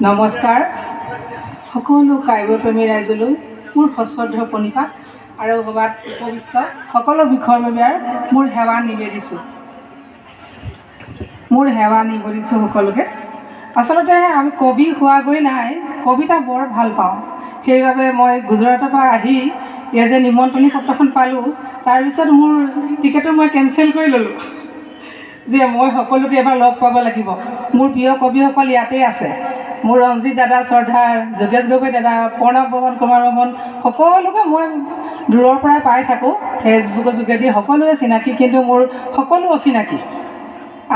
নমস্কাৰ সকলো কাব্যপ্ৰেমী ৰাইজলৈ মোৰ সশ্ৰদ্ধ প্ৰণিপাত আৰু সভাত উপবিষ্ট সকলো বিষয়ৰ বাবে মোৰ সেৱা নিবেদিছোঁ সকলোকে। আচলতে আমি কবি হোৱাগৈ নাই, কবিতা বৰ ভাল পাওঁ। সেইবাবে মই গুজৰাটৰ পৰা আহি ইয়াত যে নিমন্ত্ৰণী পত্ৰখন পালোঁ, তাৰপিছত মোৰ টিকেটো মই কেঞ্চেল কৰি ল'লোঁ যে মই সকলোকে এবাৰ লগ পাব লাগিব। মোৰ প্ৰিয় কবিসকল ইয়াতেই আছে, মোৰ ৰঞ্জিত দাদা, শ্ৰদ্ধাৰ যোগেশ গগৈ দাদা, প্ৰণৱ বৰ্মন, কুমাৰ বৰ্মন, সকলোকে মই দূৰৰ পৰাই পাই থাকোঁ ফেচবুকৰ যোগেদি, সকলোৱে চিনাকি, কিন্তু মোৰ সকলো অচিনাকি।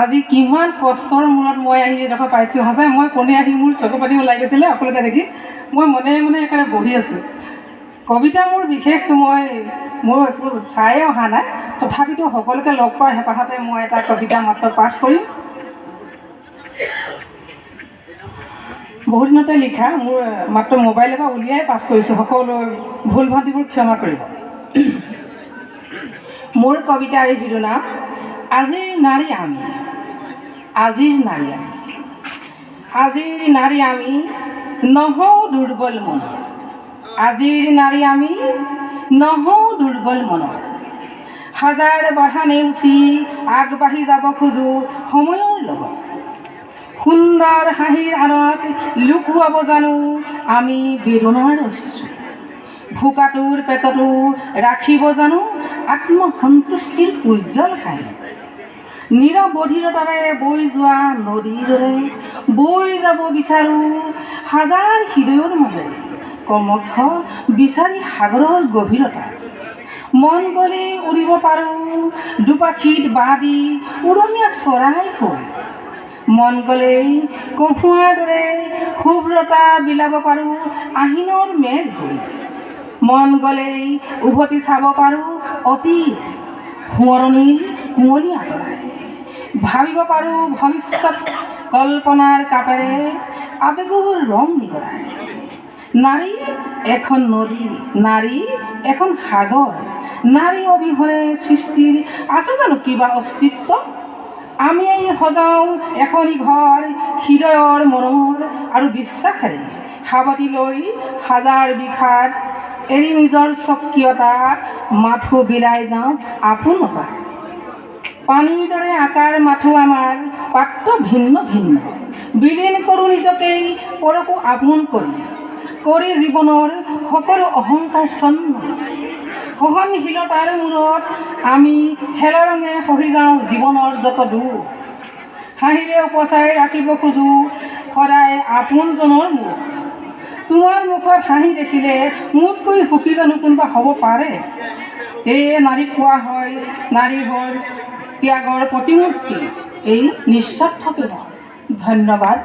আজি কিমান কষ্টৰ মূৰত মই আহি এডোখৰ পাইছোঁ, সঁচাই মই কোনে আহি মোৰ চকু পানী ওলাই গৈছিলে সকলোকে দেখি। মই মনে মনে একেবাৰে বহি আছোঁ। কবিতা মোৰ বিশেষ মোৰ একো চায়ে অহা নাই, তথাপিতো সকলোকে লগ পোৱাৰ হেঁপাহতে মই এটা কবিতা মাত্ৰ পাঠ কৰিম। বহুত দিনতে লিখা, মোৰ মাত্ৰ মোবাইলৰ পৰা উলিয়াই পাঠ কৰিছোঁ, সকলো ভুল ভ্ৰান্তিবোৰ ক্ষমা কৰিব। মোৰ কবিতাৰ শিৰোনাম আজিৰ নাৰী আমি। আজিৰ নাৰী আমি, আজিৰ নাৰী আমি নহওঁ দুৰ্বল মনৰ। আজিৰ নাৰী আমি নহওঁ দুৰ্বল মনৰ। হাজাৰ বাধা নেওচি আগবাঢ়ি যাব খোজোঁ সময়ৰ লগত। সুন্দৰ হাঁহিৰ আঁৰত লুকুৱাব জানো আমি বেদনাৰ অশ্ৰু। ভোকাটোৰ পেটতো ৰাখিব জানো আত্মসন্তুষ্টিৰ উজ্জ্বল হাঁহি। নিৰৱধিৰতাৰে বৈ যোৱা নদীৰ দৰে বৈ যাব বিচাৰোঁ হাজাৰ হৃদয়ৰ মাজেৰে ক্ৰমশ বিচাৰি সাগৰৰ গভীৰতা। মন গ'লে উৰিব পাৰোঁ দুপাশীত বাঁহ দি উৰণীয়া চৰাই হৈ। মন গ'লেই কহুৱাৰ দৰে শুভ্ৰতা বিলাব পাৰোঁ আহিনৰ মেঘ হৈ। মন গ'লেই উভতি চাব পাৰোঁ অতীত সোঁৱৰণিৰ কুঁৱলী আঁতৰাই। ভাবিব পাৰোঁ ভৱিষ্যত কল্পনাৰ কাপেৰে আবেগৰ ৰং নিগৰাই। নাৰী এখন নদী, নাৰী এখন সাগৰ, নাৰী অবিহনে সৃষ্টিৰ আছে জানো কিবা অস্তিত্ব? আমি সজাওঁ এখনি ঘৰ হৃদয়ৰ মৰমৰ আৰু বিশ্বাসেৰে, সাৱটি লৈ হাজাৰ বিষাদ এৰি নিজৰ স্বকীয়তা মাথো বিলাই যাওঁ আপোনতা। পানীৰ দৰে আকাৰ মাথো আমাৰ পাত্ৰ ভিন্ন ভিন্ন, বিলীন কৰোঁ নিজকেই পৰকো আপোন কৰি জীৱনৰ সকলো অহংকাৰ চন্ন। সহনশীলতাৰ মূৰত আমি হেলা ৰঙে সহি যাওঁ জীৱনৰ যত দুখ। হাঁহিৰে উপচাই ৰাখিব খোজোঁ সদায় আপোনজনৰ মুখ। তোমাৰ মুখত হাঁহি দেখিলে মোতকৈ সুখী জানো কোনোবা হ'ব পাৰে? এয়ে নাৰীক কোৱা হয় নাৰী হ'ল ত্যাগৰ প্ৰতিমূৰ্তি, এই নিস্বাৰ্থ প্ৰেমৰ। ধন্যবাদ।